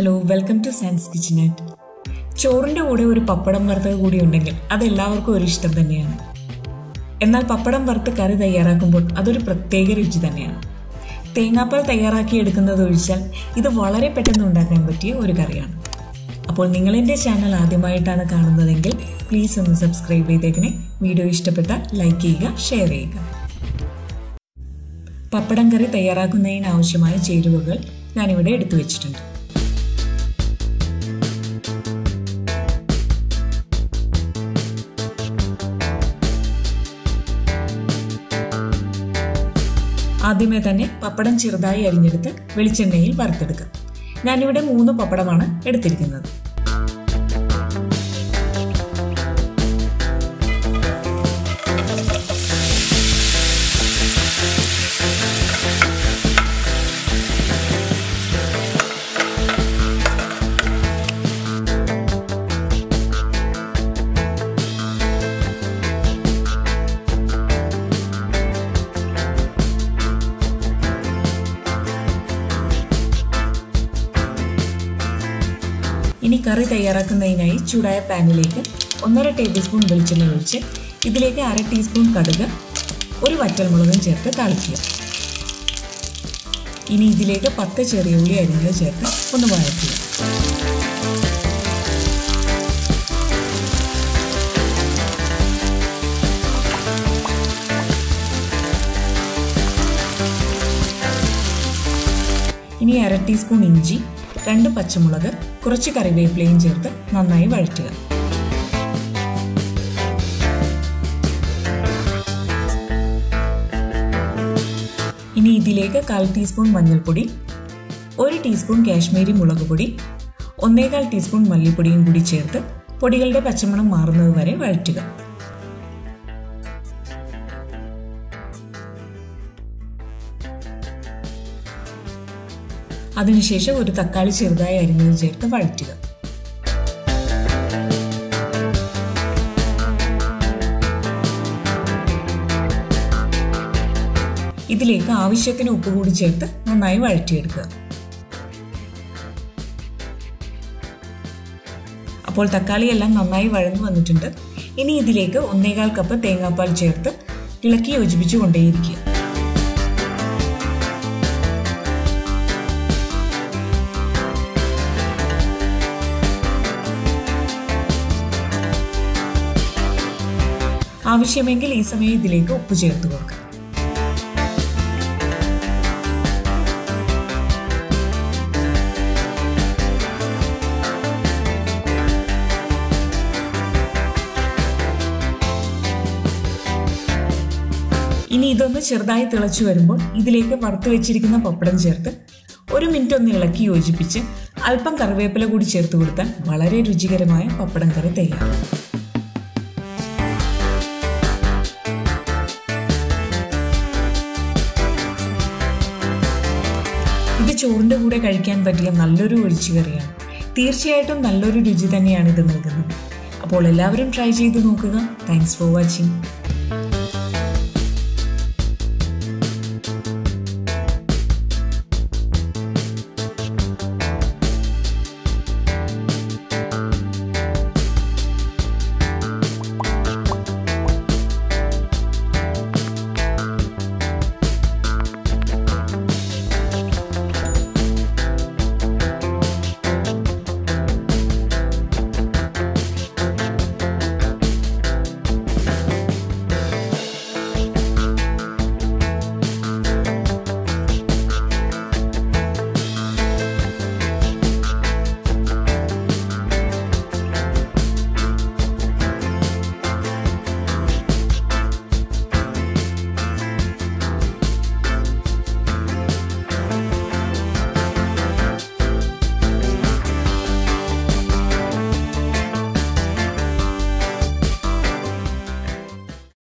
Hello, welcome to Science Kitchenette. ചോറിൻ്റെ കൂടെ ഒരു പപ്പടം വറുത്തത് കൂടി ഉണ്ടെങ്കിൽ അതെല്ലാവർക്കും ഒരു ഇഷ്ടം തന്നെയാണ്. എന്നാൽ പപ്പടം വറുത്ത് കറി തയ്യാറാക്കുമ്പോൾ അതൊരു പ്രത്യേക രുചി തന്നെയാണ്. തേങ്ങാപ്പാൽ തയ്യാറാക്കി എടുക്കുന്നത് ഒഴിച്ചാൽ ഇത് വളരെ പെട്ടെന്ന് ഉണ്ടാക്കാൻ പറ്റിയ ഒരു കറിയാണ്. അപ്പോൾ നിങ്ങളെൻ്റെ ചാനൽ ആദ്യമായിട്ടാണ് കാണുന്നതെങ്കിൽ പ്ലീസ് ഒന്ന് സബ്സ്ക്രൈബ് ചെയ്തേക്കണേ. വീഡിയോ ഇഷ്ടപ്പെട്ടാൽ ലൈക്ക് ചെയ്യുക, ഷെയർ ചെയ്യുക. പപ്പടം കറി തയ്യാറാക്കുന്നതിന് ആവശ്യമായ ചേരുവകൾ ഞാനിവിടെ എടുത്തു വെച്ചിട്ടുണ്ട്. ആദ്യമേ തന്നെ പപ്പടം ചെറുതായി അരിഞ്ഞെടുത്ത് വെളിച്ചെണ്ണയിൽ വറുത്തെടുക്കാം. ഞാനിവിടെ 3 പപ്പടമാണ് എടുത്തിരിക്കുന്നത്. ഇനി കറി തയ്യാറാക്കുന്നതിനായി ചൂടായ പാനിലേക്ക് 1.5 ടേബിൾ സ്പൂൺ വെളിച്ചെണ്ണ ഒഴിച്ച് ഇതിലേക്ക് 1/2 ടീസ്പൂൺ കടുക്, 1 വറ്റൽമുളകും ചേർത്ത് താളിക്കുക. ഇനി ഇതിലേക്ക് 10 ചെറിയ ഉള്ളി അരിഞ്ഞത് ചേർത്ത് ഒന്ന് വഴറ്റുക. ഇനി 1/2 ടീസ്പൂൺ ഇഞ്ചി, 2 പച്ചമുളക്, കുറച്ച് കറിവേപ്പിലയും ചേർത്ത് നന്നായി വഴറ്റുക. ഇനി ഇതിലേക്ക് 1/4 ടീസ്പൂൺ മഞ്ഞൾപ്പൊടി, 1 ടീസ്പൂൺ കാശ്മീരി മുളക് പൊടി, 1/4 ടീസ്പൂൺ മല്ലിപ്പൊടിയും കൂടി ചേർത്ത് പൊടികളുടെ പച്ചമണം മാറുന്നത് വരെ വഴറ്റുക. അതിനുശേഷം ഒരു തക്കാളി ചെറുതായി അരിഞ്ഞത് ചേർത്ത് വഴറ്റുക. ഇതിലേക്ക് ആവശ്യത്തിന് ഉപ്പ് കൂടി ചേർത്ത് നന്നായി വഴറ്റിയെടുക്കുക. അപ്പോൾ തക്കാളിയെല്ലാം നന്നായി വഴന്നു വന്നിട്ടുണ്ട്. ഇനി ഇതിലേക്ക് 1/4 കപ്പ് തേങ്ങാപ്പാൽ ചേർത്ത് ഇളക്കി യോജിപ്പിച്ചു കൊണ്ടേയിരിക്കുക. ആവശ്യമെങ്കിൽ ഈ സമയം ഇതിലേക്ക് ഉപ്പ് ചേർത്ത് കൊടുക്കാം. ഇനി ഇതൊന്ന് ചെറുതായി തിളച്ചു വരുമ്പോൾ ഇതിലേക്ക് വറുത്ത് വെച്ചിരിക്കുന്ന പപ്പടം ചേർത്ത് 1 മിനിറ്റ് ഒന്ന് ഇളക്കി യോജിപ്പിച്ച് അല്പം കറിവേപ്പില കൂടി ചേർത്ത് കൊടുത്താൽ വളരെ രുചികരമായ പപ്പടം കറി തയ്യാറാകും. ഇത് ചോറിൻ്റെ കൂടെ കഴിക്കാൻ പറ്റിയ നല്ലൊരു ഒഴിച്ചുകറിയാണ്. തീർച്ചയായിട്ടും നല്ലൊരു രുചി തന്നെയാണ് ഇത് നൽകുന്നത്. അപ്പോൾ എല്ലാവരും ട്രൈ ചെയ്ത് നോക്കുക. Thanks for watching.